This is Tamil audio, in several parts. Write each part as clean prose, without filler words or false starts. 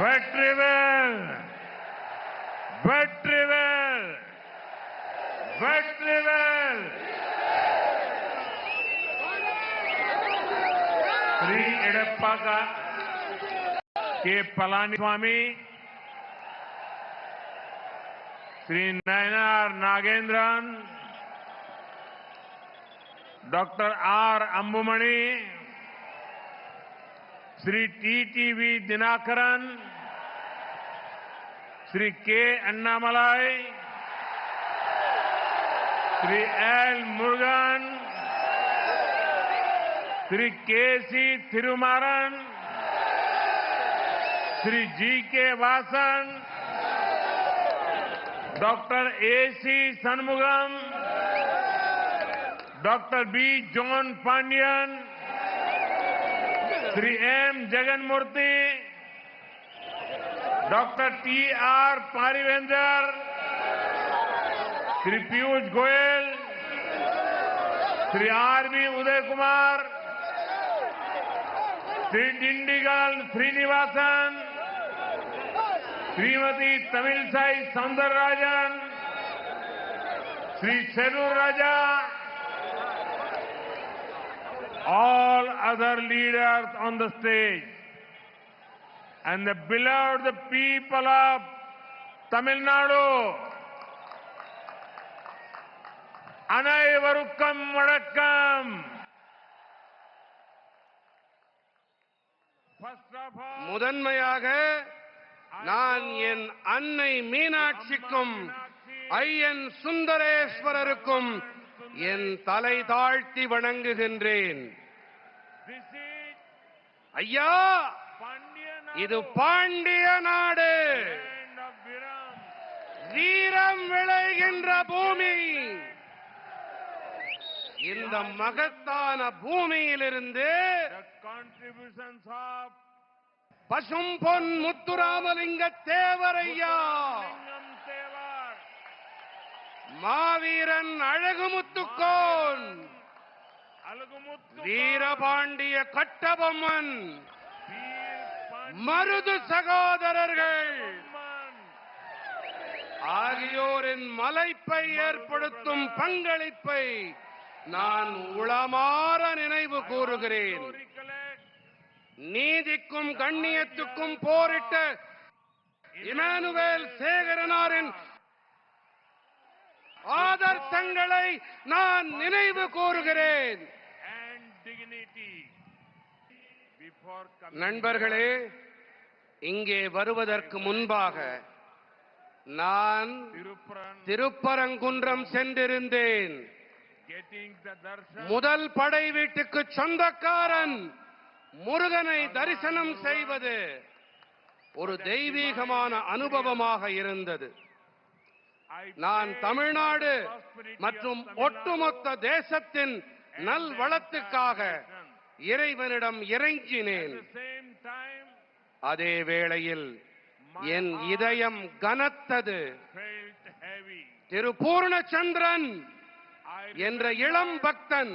Vetrivel Vetrivel Vetrivel Shri Edappadi K Palaniswami, Shri Nainar Nagendran, doctor R Anbumani, Shri TTV Dhinakaran, Shri K Annamalai, Shri L Murugan, Shri KC. Thirumaran, Shri GK. Vasan, doctor AC. Shanmugam, doctor B. John Pandian, Shri M. Jaganmoorthy, doctor TR. Paarivendhar, Shri Piyush Goyal, Shri RB. Udhaya Kumar, Shri Dindigul Srinivasan, Shrimati Tamilisai Soundararajan, Shri Sellur Raja, all other leaders on the stage, and the beloved people of Tamil Nadu, அனைவருக்கும் வணக்கம். முதன்மையாக நான் என் அன்னை மீனாட்சிக்கும் ஐயன் சுந்தரேஸ்வரருக்கும் என் தலை தாழ்த்தி வணங்குகின்றேன். ஐயா, இது பாண்டிய நாடு, வீரம் விளைகின்ற பூமி. இந்த மகத்தான பூமியிலிருந்து பசும் பொன் முத்துராமலிங்க தேவரையா, மாவீரன் அழகுமுத்துக்கோன், வீரபாண்டிய கட்டபொம்மன், மருது சகோதரர்கள் ஆகியோரின் மலைப்பை ஏற்படுத்தும் பங்களிப்பை நான் உளமாற நினைவு கூறுகிறேன். நீதிக்கும் கண்ணியத்துக்கும் போரிட்ட இமானுவேல் சேகரனாரின் ஆதர்சங்களை நான் நினைவு கூறுகிறேன். நண்பர்களே, இங்கே வருவதற்கு முன்பாக நான் திருப்பரங்குன்றம் சென்றிருந்தேன். முதல் படை வீட்டுக்கு சொந்தக்காரன் முருகனை தரிசனம் செய்வது ஒரு தெய்வீகமான அனுபவமாக இருந்தது. நான் தமிழ்நாடு மற்றும் ஒட்டுமொத்த தேசத்தின் நல்வளத்துக்காக இறைவனிடம் இறைஞ்சினேன். அதே வேளையில் என் இதயம் கனத்தது. திரு பூர்ணச்சந்திரன் என்ற இளம் பக்தன்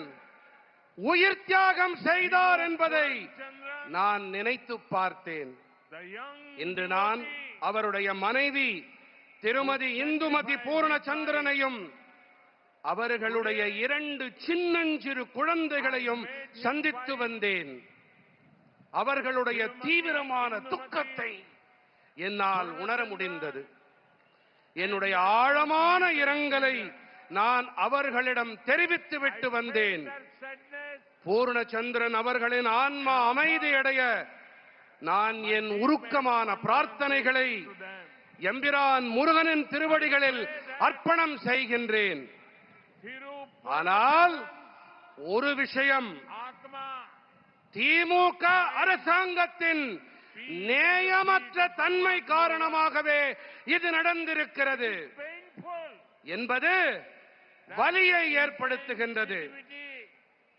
உயிர் தியாகம் செய்தார் என்பதை நான் நினைத்து பார்த்தேன். இன்று நான் அவருடைய மனைவி திருமதி இந்துமதி பூர்ணச்சந்திரனையும் அவர்களுடைய 2 சின்னஞ்சிறு குழந்தைகளையும் சந்தித்து வந்தேன். அவர்களுடைய தீவிரமான துக்கத்தை என்னால் உணர முடிந்தது. என்னுடைய ஆழமான இரங்கலை நான் அவர்களிடம் தெரிவித்து விட்டு வந்தேன். பூர்ணச்சந்திரன் அவர்களின் ஆன்மா அமைதியடைய நான் என் உருக்கமான பிரார்த்தனைகளை எம்பிரான் முருகனின் திருவடிகளில் அர்ப்பணம் செய்கின்றேன். ஆனால் ஒரு விஷயம், திமுக அரசாங்கத்தின் நேயமற்ற தன்மை காரணமாகவே இது நடந்திருக்கிறது என்பது வலியை ஏற்படுத்துகின்றது.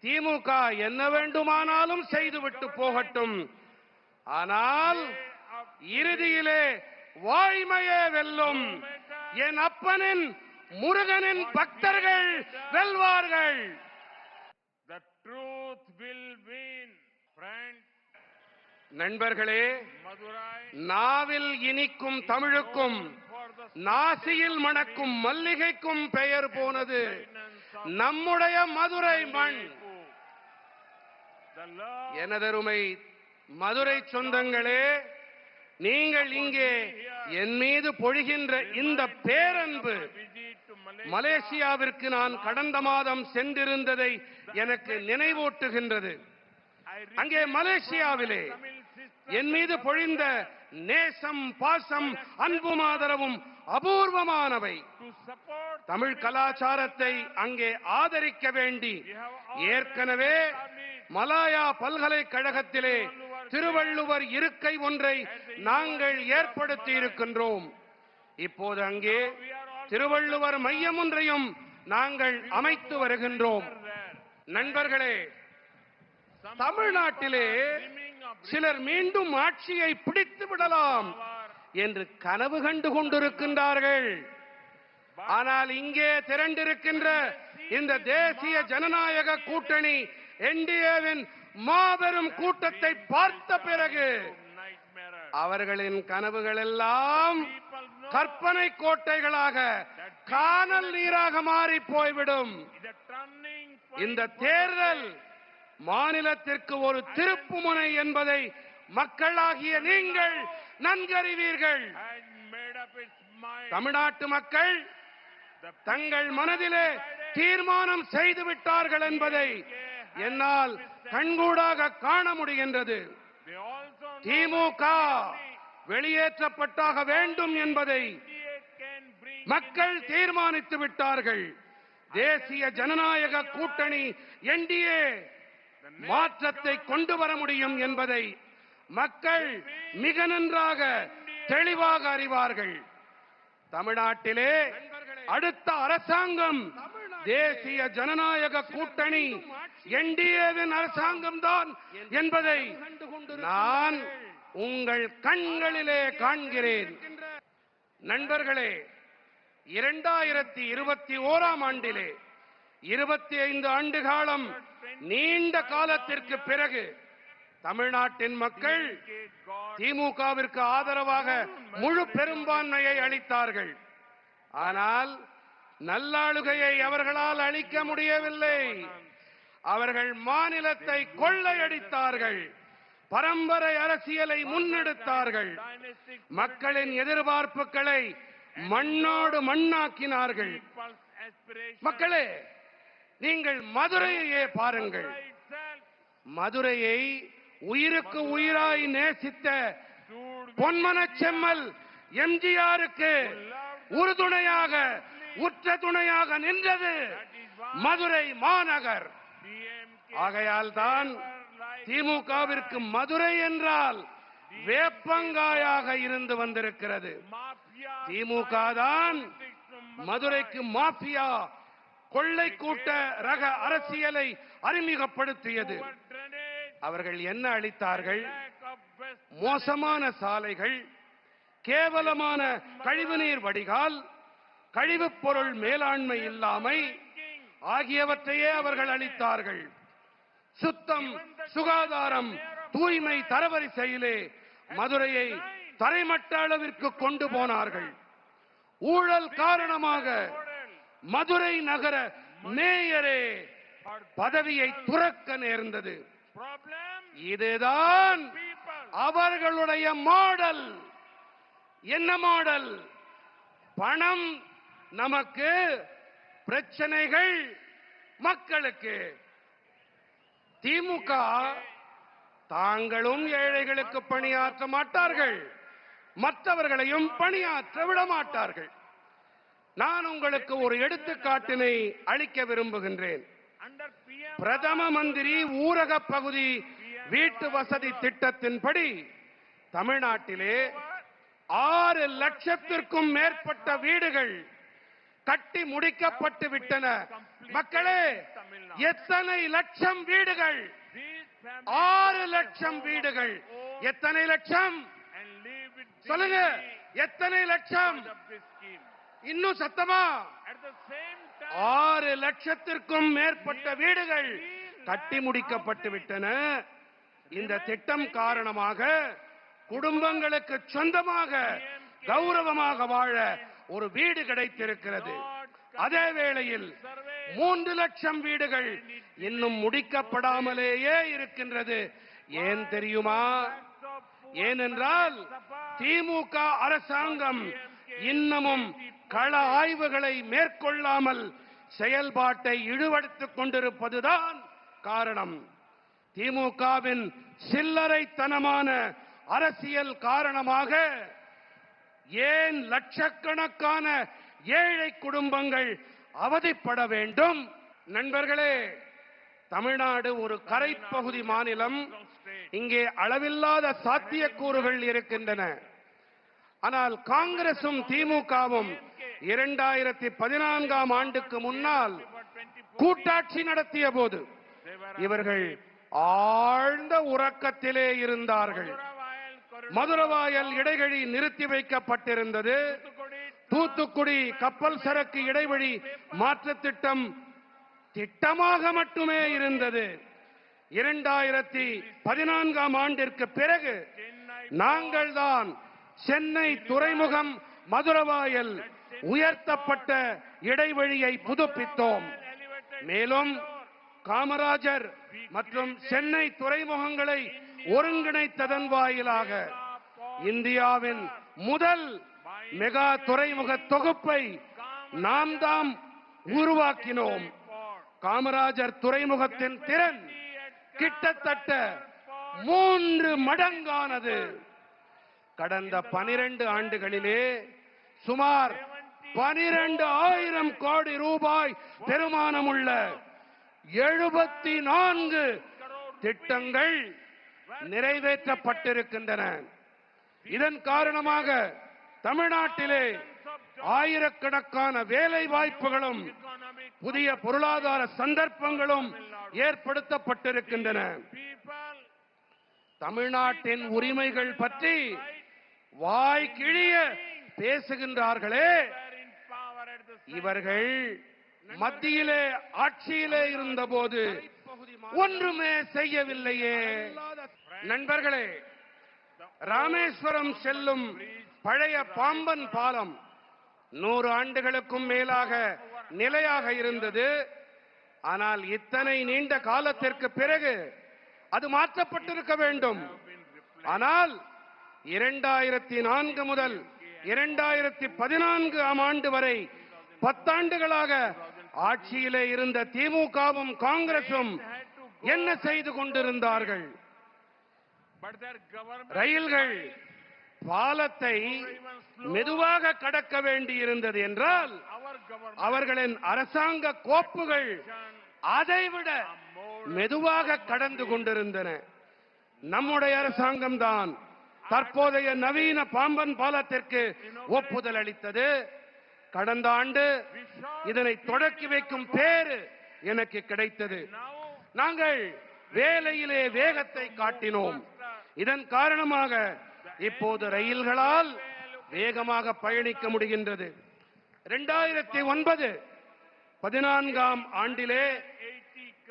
திமுக என்ன வேண்டுமானாலும் செய்துவிட்டு போகட்டும், ஆனால் இறுதியிலே வாய்மையே வெல்லும். என் அப்பனின் முருகனின் பக்தர்கள் வெல்வார்கள். The truth will win, friend. நண்பர்களே, Madurai நாவில் இனிக்கும் தமிழுக்கும் for the நாசியில் மணக்கும் மல்லிகைக்கும் பெயர் போனது நம்முடைய மதுரை மண். the love எனதருமை மதுரை சொந்தங்களே, நீங்கள் இங்கே என் மீது பொழிகின்ற இந்த பேரன்பு visit to மலேசியாவிற்கு நான் கடந்த மாதம் சென்றிருந்ததை எனக்கு நினைவூட்டுகின்றது. அங்கே மலேசியாவிலே என் மீது பொழிந்த நேசம், பாசம், அன்பும் ஆதரவும் அபூர்வமானவை. to support தமிழ் கலாச்சாரத்தை அங்கே ஆதரிக்க வேண்டி ஏற்கனவே மலாயா பல்கலைக்கழகத்திலே திருவள்ளுவர் இருக்கை ஒன்றை நாங்கள் ஏற்படுத்தி இருக்கின்றோம். இப்போது அங்கே திருவள்ளுவர் மையம் ஒன்றையும் நாங்கள் அமைத்து வருகின்றோம். நண்பர்களே, தமிழ்நாட்டிலே சிலர் மீண்டும் ஆட்சியை பிடித்து விடலாம் என்று கனவு கண்டு கொண்டிருக்கின்றார்கள். ஆனால் இங்கே திரண்டிருக்கின்ற இந்த தேசிய ஜனநாயக கூட்டணி என்டிஏவின் மாபெரும் கூட்டத்தை பார்த்த பிறகு அவர்களின் கனவுகள் எல்லாம் கற்பனை கோட்டைகளாக கானல் நீராக மாறி போய்விடும். இந்த தேர்தல் மாநிலத்திற்கு ஒரு திருப்புமுனை என்பதை மக்களாகிய நீங்கள் நன்கறிவீர்கள். தமிழ்நாட்டு மக்கள் தங்கள் மனதிலே தீர்மானம் செய்து விட்டார்கள் என்பதை என்னால் கண்கூடாக காண முடிகின்றது. திமுக வெளியேற்றப்பட்டாக வேண்டும் என்பதை மக்கள் தீர்மானித்து விட்டார்கள். தேசிய ஜனநாயக கூட்டணி என்டிஏ மாற்றத்தை கொண்டு வர முடியும் என்பதை மக்கள் மிக நன்றாக தெளிவாக அறிவார்கள். தமிழ்நாட்டிலே அடுத்த அரசாங்கம் தேசிய ஜனநாயக கூட்டணி என்டிஏவின் அரசாங்கம் தான் என்பதை நான் உங்கள் கண்களிலே காண்கிறேன். நண்பர்களே, 2021ஆம் ஆண்டிலே 25 ஆண்டு காலம் நீண்ட காலத்திற்கு பிறகு தமிழ்நாட்டின் மக்கள் திமுகவிற்கு ஆதரவாக முழு பெரும்பான்மையை அளித்தார்கள். ஆனால் நல்லாளுகையை அவர்களால் அளிக்க முடியவில்லை. அவர்கள் மாநிலத்தை கொள்ளையடித்தார்கள். பரம்பரை அரசியலை முன்னெடுத்தார்கள். மக்களின் எதிர்பார்ப்புகளை மண்ணோடு மண்ணாக்கினார்கள். மக்களே, நீங்கள் மதுரையையே பாருங்கள். மதுரையை உயிருக்கு உயிராய் நேசித்த பொன்மனச் செம்மல் எம்ஜிஆருக்கு உறுதுணையாக உற்ற துணையாக நின்றது மதுரை மாநகர். ஆகையால் தான் திமுகவிற்கு மதுரை என்றால் வேப்பங்காயாக இருந்து வந்திருக்கிறது. திமுக தான் மதுரைக்கு மாஃபியா கொள்ளை கூட்ட ரக அரசியலை அறிமுகப்படுத்தியது. அவர்கள் என்ன அளித்தார்கள்? மோசமான சாலைகள், கேவலமான கழிவுநீர் வடிகால், கழிவுப் பொருள் மேலாண்மை இல்லாமை ஆகியவற்றையே அவர்கள் அளித்தார்கள். சுத்தம், சுகாதாரம், தூய்மை தரவரிசையிலே மதுரையை தரைமட்ட அளவிற்கு கொண்டு போனார்கள். ஊழல் காரணமாக மதுரை நகர மேயரே பதவியை துறக்க நேர்ந்தது. இதுதான் அவர்களுடைய மாடல். என்ன மாடல்? பணம் நமக்கு, பிரச்சனைகள் மக்களுக்கு. திமுக தாங்களும் ஏழைகளுக்கு பணியாற்ற மாட்டார்கள், மற்றவர்களையும் பணியாற்ற விட மாட்டார்கள். நான் உங்களுக்கு ஒரு எடுத்துக்காட்டினை அளிக்க விரும்புகின்றேன். பிரதம மந்திரி ஊரக பகுதி வீட்டு வசதி திட்டத்தின்படி தமிழ்நாட்டிலே 6 லட்சத்திற்கும் மேற்பட்ட வீடுகள் கட்டி முடிக்கப்பட்டு விட்டன. மக்களே, எத்தனை லட்சம் வீடுகள்? 6 லட்சம் வீடுகள். எத்தனை லட்சம் சொல்லுங்க? எத்தனை லட்சம்? இன்னும் சத்தமா? 6 லட்சத்திற்கும் மேற்பட்ட வீடுகள் கட்டி முடிக்கப்பட்டு விட்டன. இந்த திட்டம் காரணமாக குடும்பங்களுக்கு சொந்தமாக கௌரவமாக வாழ ஒரு வீடு கிடைத்திருக்கிறது. அதே வேளையில் 3 லட்சம் வீடுகள் இன்னும் முடிக்கப்படாமலேயே இருக்கின்றது. ஏன் தெரியுமா? ஏனென்றால் திமுக அரசாங்கம் இன்னமும் கள ஆய்வுகளை மேற்கொள்ளாமல் செயல்பாட்டை இழுவெடுத்துக் கொண்டிருப்பதுதான் காரணம். திமுகவின் சில்லறைத்தனமான அரசியல் காரணமாக ஏன் லட்சக்கணக்கான ஏழை குடும்பங்கள் அவதிப்பட வேண்டும்? நண்பர்களே, தமிழ்நாடு ஒரு கரைப்பகுதி மாநிலம். இங்கே அளவில்லாத சாத்தியக்கூறுகள் இருக்கின்றன. ஆனால் காங்கிரசும் திமுகவும் 2014ஆம் ஆண்டுக்கு முன்னால் கூட்டாட்சி நடத்திய போது இவர்கள் ஆழ்ந்த உறக்கத்திலே இருந்தார்கள். மதுரவாயல் இடைவழி நிறுத்தி வைக்கப்பட்டிருந்தது. தூத்துக்குடி கப்பல் சரக்கு இடைவழி மாற்று திட்டம் திட்டமாக மட்டுமே இருந்தது. 2014ஆம் ஆண்டிற்கு பிறகு நாங்கள் தான் சென்னை துறைமுகம் மதுரவாயல் உயர்த்தப்பட்ட இடைவழியை புதுப்பித்தோம். மேலும் காமராஜர் மற்றும் சென்னை துறைமுகங்களை ஒருங்கிணைத்ததன் வாயிலாக இந்தியாவின் முதல் மெகா துறைமுக தொகுப்பை நாம் தாம் உருவாக்கினோம். காமராஜர் துறைமுகத்தின் திறன் கிட்டத்தட்ட 3 மடங்கானது. கடந்த 12 ஆண்டுகளிலே சுமார் 12,000 கோடி ரூபாய் பெருமானமுள்ள 74 திட்டங்கள் நிறைவேற்றப்பட்டிருக்கின்றன. இதன் காரணமாக தமிழ்நாட்டிலே ஆயிரக்கணக்கான வேலை வாய்ப்புகளும் புதிய பொருளாதார சந்தர்ப்பங்களும் ஏற்படுத்தப்பட்டிருக்கின்றன. தமிழ்நாட்டின் உரிமைகள் பற்றி வாய் கிழிய பேசுகின்றார்களே, இவர்கள் மத்தியிலே ஆட்சியிலே இருந்தபோது ஒன்றுமே செய்யவில்லையே. நண்பர்களே, ராமேஸ்வரம் செல்லும் பழைய பாம்பன் பாலம் 100 ஆண்டுகளுக்கும் மேலாக நிலையாக இருந்தது. ஆனால் இத்தனை நீண்ட காலத்திற்கு பிறகு அது மாற்றப்பட்டிருக்க வேண்டும். ஆனால் 2004 முதல் 2014ஆம் ஆண்டு வரை 10 ஆண்டுகளாக ஆட்சியிலே இருந்த திமுகவும் காங்கிரசும் என்ன செய்து கொண்டிருந்தார்கள்? ரயில்கள் பாலத்தை மெதுவாக கடக்க வேண்டியிருந்தது என்றால் அவர்களின் அரசாங்க கோப்புகள் அதைவிட மெதுவாக கடந்து கொண்டிருந்தன. நம்முடைய அரசாங்கம் தான் தற்போதைய நவீன பாம்பன் பாலத்திற்கு ஒப்புதல் அளித்தது. கடந்த ஆண்டு இதனை தொடக்கி வைக்கும் பேரு எனக்கு கிடைத்தது. நாங்கள் வேலையிலே வேகத்தை காட்டினோம். இதன் காரணமாக இப்போது ரயில்களால் வேகமாக பயணிக்க முடிகின்றது. 2009-14ஆம் ஆண்டிலே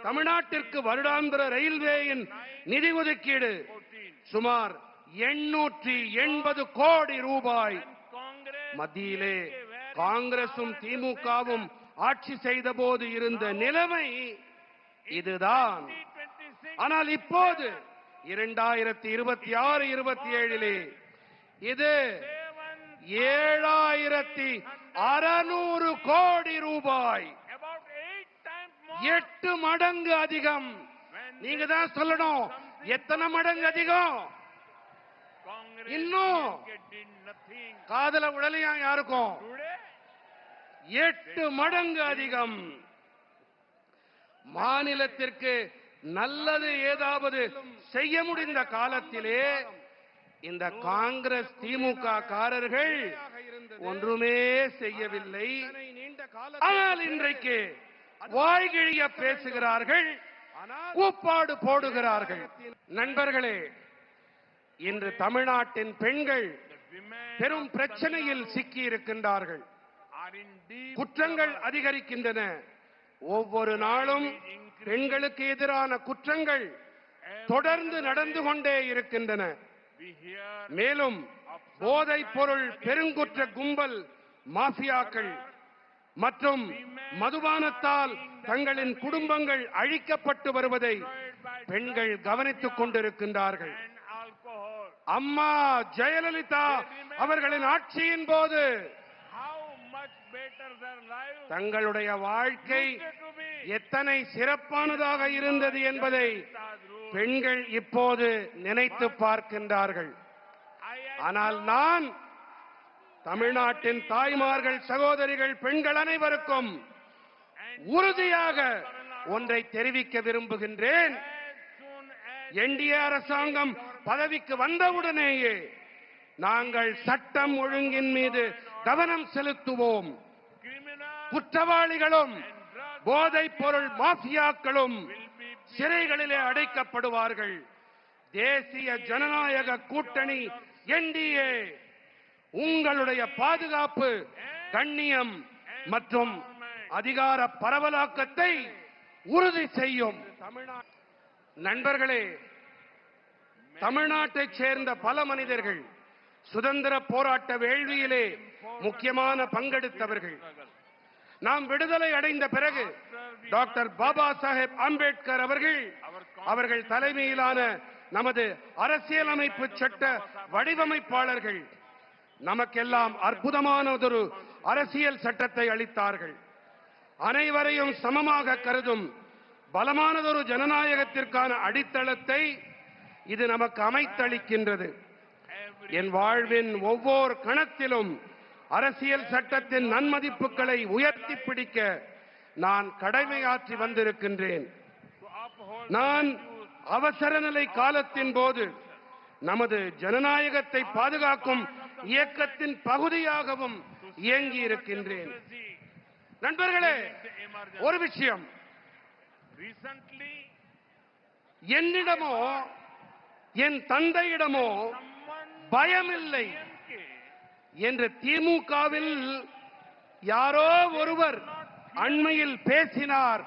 தமிழ்நாட்டிற்கு வருடாந்திர ரயில்வேயின் நிதி ஒதுக்கீடு சுமார் 880 கோடி ரூபாய். மத்தியிலே காங்கிரசும் திமுகவும் ஆட்சி செய்த போது இருந்த நிலைமை இதுதான். ஆனால் இப்போது 2026-27 இது 7,600 கோடி ரூபாய், 8 மடங்கு அதிகம். நீங்க தான் சொல்லணும், எத்தனை மடங்கு அதிகம்? இன்னும் காதல உடலையா யாருக்கும்? 8 மடங்கு அதிகம். மாநிலத்திற்கு நல்லது ஏதாவது செய்ய முடிந்த காலத்திலே இந்த காங்கிரஸ் திமுக காரர்கள் ஒன்றுமே செய்யவில்லை. ஆனால் இன்றைக்கு வாய்கிழிய பேசுகிறார்கள், கூப்பாடு போடுகிறார்கள். நண்பர்களே, இன்று தமிழ்நாட்டின் பெண்கள் பெரும் பிரச்சனையில் சிக்கி இருக்கின்றார்கள். குற்றங்கள் அதிகரிக்கின்றன. ஒவ்வொரு நாளும் பெண்களுக்கு எதிரான குற்றங்கள் தொடர்ந்து நடந்து கொண்டே இருக்கின்றன. We hear மேலும் போதைப் பொருள் பெருங்குற்ற கும்பல் மாஃபியாக்கள் மற்றும் மதுபானத்தால் தங்களின் குடும்பங்கள் அழிக்கப்பட்டு வருவதை பெண்கள் கவனித்துக் கொண்டிருக்கின்றார்கள். and alcohol. அம்மா ஜெயலலிதா அவர்களின் ஆட்சியின் போது How much better their lives தங்களுடைய வாழ்க்கை used to be. எத்தனை சிறப்பானதாக இருந்தது என்பதை Jayalalitha's rule. பெண்கள் இப்போது நினைத்து பார்க்கின்றார்கள். ஆனால் நான் தமிழ்நாட்டின் தாய்மார்கள், சகோதரிகள், பெண்கள் அனைவருக்கும் உறுதியாக ஒன்றை தெரிவிக்க விரும்புகின்றேன். என்டிஏ அரசாங்கம் பதவிக்கு வந்தவுடனேயே நாங்கள் சட்டம் ஒழுங்கின் மீது கவனம் செலுத்துவோம். குற்றவாளிகளும் போதைப் பொருள் மாஃபியாக்களும் சிறைகளிலே அடைக்கப்படுவார்கள். தேசிய ஜனநாயக கூட்டணி என்டிஏ உங்களுடைய பாதுகாப்பு, கண்ணியம் மற்றும் அதிகார பரவலாக்கத்தை உறுதி செய்யும். நண்பர்களே, தமிழ்நாட்டைச் சேர்ந்த பல மனிதர்கள் சுதந்திர போராட்ட வேள்வியிலே முக்கியமான பங்கெடுத்தவர்கள். நாம் விடுதலை அடைந்த பிறகு டாக்டர் பாபா சாஹேப் அம்பேத்கர் அவர்கள் தலைமையிலான நமது அரசியலமைப்பு சட்ட வடிவமைப்பாளர்கள் நமக்கெல்லாம் அற்புதமானதொரு அரசியல் சட்டத்தை அளித்தார்கள். அனைவரையும் சமமாக கருதும் பலமானதொரு ஜனநாயகத்திற்கான அடித்தளத்தை இது நமக்கு அமைத்தளிக்கின்றது. என் வாழ்வின் ஒவ்வொரு கணத்திலும் அரசியல் சட்டத்தின் நன்மதிப்புகளை உயர்த்தி பிடிக்க நான் கடமையாற்றி வந்திருக்கின்றேன். நான் அவசர நிலை காலத்தின் போது நமது ஜனநாயகத்தை பாதுகாக்கும் இயக்கத்தின் பகுதியாகவும் இயங்கி இருக்கின்றேன். நண்பர்களே, ஒரு விஷயம், Recently, என்னிடமோ என் தந்தையிடமோ பயமில்லை என்று திமுகவில் யாரோ ஒருவர் அண்மையில் பேசினார்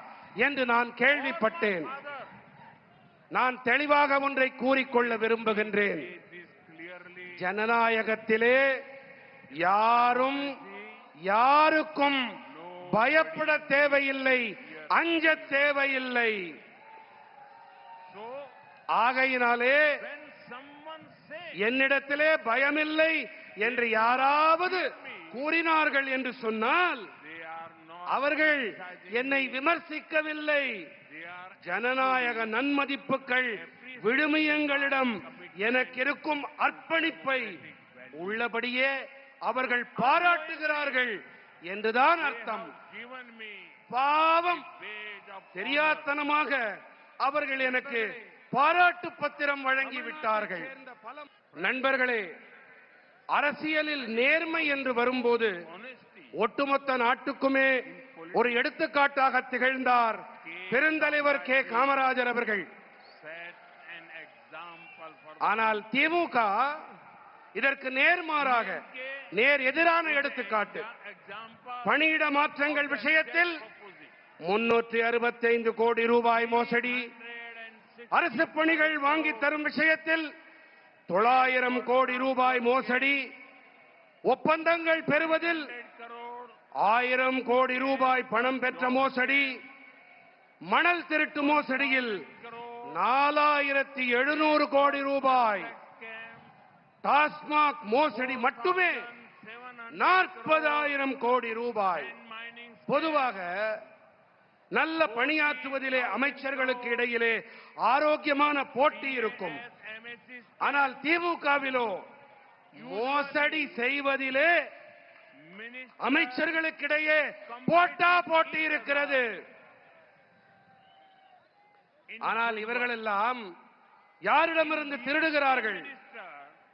என்று நான் கேள்விப்பட்டேன். நான் தெளிவாக ஒன்றை கூறிக்கொள்ள விரும்புகின்றேன். ஜனநாயகத்திலே யாரும் யாருக்கும் பயப்பட தேவையில்லை, அஞ்ச தேவையில்லை. ஆகையினாலே when someone says என்னிடத்திலே பயமில்லை என்று யாராவது கூறினார்கள் என்று சொன்னால் they are not, அவர்கள் என்னை விமர்சிக்கவில்லை. they are ஜனநாயக நன்மதிப்புகள், விழுமியங்களிடம் எனக்கு இருக்கும் அர்ப்பணிப்பை உள்ளபடியே அவர்கள் பாராட்டுகிறார்கள் என்றுதான் அர்த்தம். given me பாவம், wage of தெரியாத்தனமாக அவர்கள் எனக்கு பாராட்டு பத்திரம் வழங்கி விட்டார்கள். நண்பர்களே, அரசியலில் நேர்மை என்று வரும்போது honesty. ஒட்டுமொத்த நாட்டுக்குமே ஒரு எடுத்துக்காட்டாக திகழ்ந்தார் பெருந்தலைவர் கே காமராஜர் அவர்கள். Set an example for ஆனால் திமுக இதற்கு நேர்மாறாக நேர் எதிரான எடுத்துக்காட்டு. example பணியிட மாற்றங்கள் விஷயத்தில் opposite. 365 கோடி ரூபாய் மோசடி, 106 அரசு பணிகள் வாங்கி தரும் விஷயத்தில் 900 கோடி ரூபாய் மோசடி, ஒப்பந்தங்கள் பெறுவதில் crore 1000 கோடி ரூபாய் பணம் பெற்ற மோசடி, மணல் திருட்டு மோசடியில் 4700 கோடி ரூபாய், scam, டாஸ்மாக் மோசடி மட்டுமே 40,000 கோடி ரூபாய். mining பொதுவாக நல்ல பணியாற்றுவதிலே அமைச்சர்களுக்கு இடையிலே ஆரோக்கியமான போட்டி இருக்கும். MSc ஆனால் திமுகவிலோ மோசடி செய்வதிலே minister அமைச்சர்களுக்கிடையே போட்டி இருக்கிறது. ஆனால் இவர்களெல்லாம் யாரிடமிருந்து திருடுகிறார்கள்? minister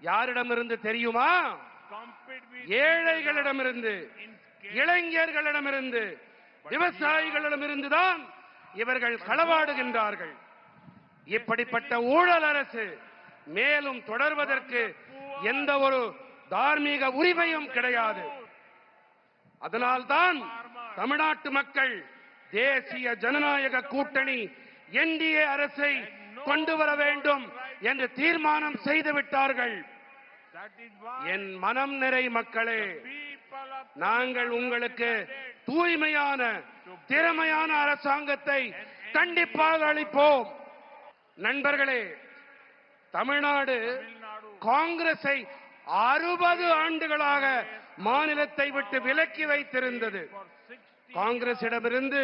யாரிடமிருந்து தெரியுமா? compete with ஏழைகளிடமிருந்து, in scam இளைஞர்களிடமிருந்து, விவசாயிகளிடமிருந்துதான் இவர்கள் களவாடுகின்றார்கள். இப்படிப்பட்ட ஊழல் அரசு மேலும் தொடர்வதற்கு எந்த ஒரு தார்மீக உரிமையும் கிடையாது. அதனால்தான் தமிழ்நாட்டு மக்கள் தேசிய ஜனநாயக கூட்டணி என்டிஏ அரசை கொண்டு வர வேண்டும் என்று தீர்மானம் செய்து விட்டார்கள். That is why என் மனம் நிறை மக்களே, people of நாங்கள் உங்களுக்கு தூய்மையான திறமையான அரசாங்கத்தை கண்டிப்பாக அளிப்போம். நண்பர்களே, தமிழ்நாடு Tamil Nadu காங்கிரஸை 60 ஆண்டுகளாக மாநிலத்தை விட்டு விலக்கி வைத்திருந்தது. for 60 காங்கிரசிடமிருந்து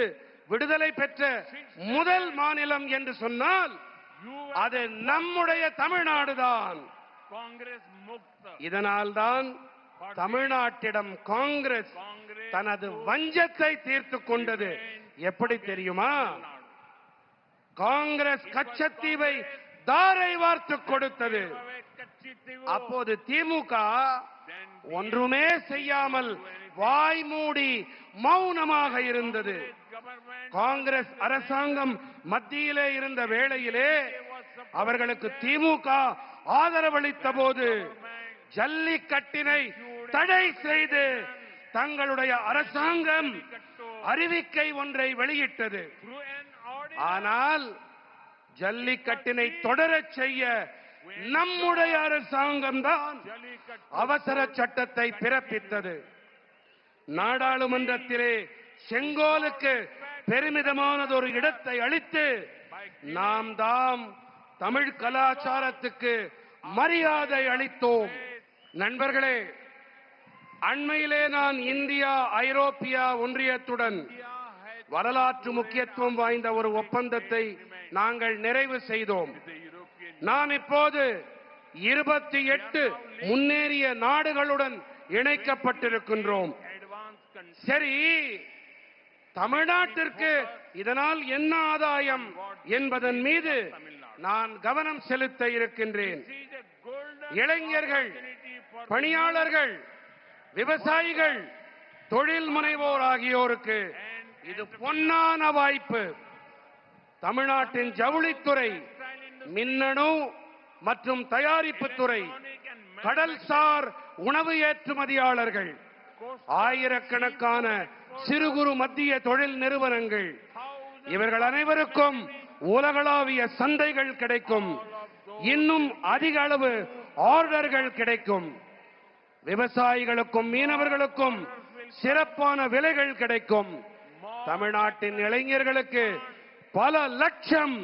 விடுதலை பெற்ற முதல் மாநிலம் என்று சொன்னால் you அது நம்முடைய தமிழ்நாடுதான். Congress Mukta. இதனால்தான் தமிழ்நாட்டிடம் காங்கிரஸ் Congress தனது வஞ்சத்தை தீர்த்து கொண்டது. எப்படி தெரியுமா? காங்கிரஸ் கச்சத்தீவை தாரை வார்த்து கொடுத்தது. அப்போது திமுக ஒன்றுமே செய்யாமல் வாய் மூடி மௌனமாக இருந்தது. காங்கிரஸ் அரசாங்கம் மத்தியிலே இருந்த வேளையிலே அவர்களுக்கு திமுக ஆதரவளித்த போது ஜல்லிக்கட்டினை தடை செய்து தங்களுடைய அரசாங்கம் அறிவிக்கை ஒன்றை வெளியிட்டது. ஆனால் ஜல்லிக்கட்டினை தொடரச் செய்ய நம்முடைய அரசாங்கம் தான் அவசர சட்டத்தை பிறப்பித்தது. நாடாளுமன்றத்திலே செங்கோலுக்கு பெருமிதமானதொரு இடத்தை அளித்து நாம் தாம் தமிழ் கலாச்சாரத்துக்கு மரியாதை அளித்தோம். நண்பர்களே, அண்மையிலே நான் இந்தியா ஐரோப்பிய ஒன்றியத்துடன் வரலாற்று முக்கியத்துவம் வாய்ந்த ஒரு ஒப்பந்தத்தை நாங்கள் நிறைவு செய்தோம். நாம் இப்போது 28 முன்னேறிய நாடுகளுடன் இணைக்கப்பட்டிருக்கின்றோம். சரி, தமிழ்நாட்டிற்கு இதனால் என்ன ஆதாயம் என்பதன் மீது நான் கவனம் செலுத்த இருக்கின்றேன். இளைஞர்கள், பணியாளர்கள், விவசாயிகள், தொழில் முனைவோர் ஆகியோருக்கு இது பொன்னான வாய்ப்பு. தமிழ்நாட்டின் ஜவுளித்துறை, மின்னணு மற்றும் தயாரிப்பு துறை, கடல்சார் உணவு ஏற்றுமதியாளர்கள், ஆயிரக்கணக்கான சிறு குறு மத்திய தொழில் நிறுவனங்கள், இவர்கள் அனைவருக்கும் உலகளாவிய சந்தைகள் கிடைக்கும். இன்னும் அதிக அளவு ஆர்டர்கள் கிடைக்கும். விவசாயிகளுக்கும் மீனவர்களுக்கும் சிறப்பான விலைகள் கிடைக்கும். தமிழ்நாட்டின் இளைஞர்களுக்கு பல லட்சம்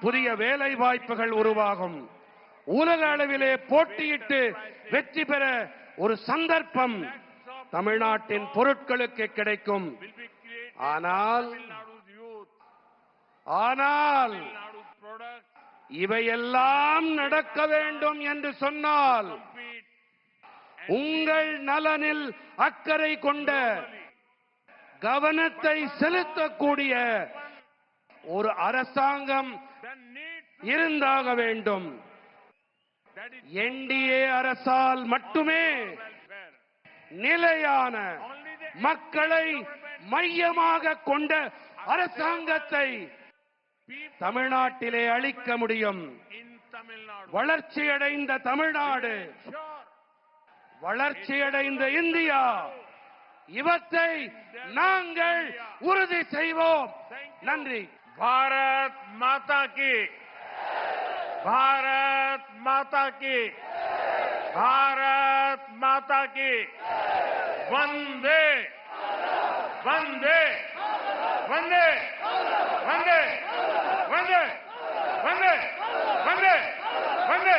புதிய வேலை வாய்ப்புகள் உருவாகும். உலக அளவிலே போட்டியிட்டு வெற்றி பெற ஒரு சந்தர்ப்பம் தமிழ்நாட்டின் பொருட்களுக்கு கிடைக்கும். ஆனால் இவையெல்லாம் நடக்க வேண்டும் என்று சொன்னால் உங்கள் நலனில் அக்கறை கொண்ட கவனத்தை செலுத்தக்கூடிய ஒரு அரசாங்கம் இருந்தாக வேண்டும். என்டிஏ அரசால் மட்டுமே நிலையான மக்களை மையமாக கொண்ட அரசாங்கத்தை தமிழ்நாட்டிலே அளிக்க முடியும். வளர்ச்சியடைந்த தமிழ்நாடு, வளர்ச்சியடைந்த இந்தியா, இவற்றை நாங்கள் உறுதி செய்வோம். நன்றி. भारत माता की, भारत माता की, भारत माता की, वंदे वंदे वंदे वंदे वंदे वंदे वंदे वंदे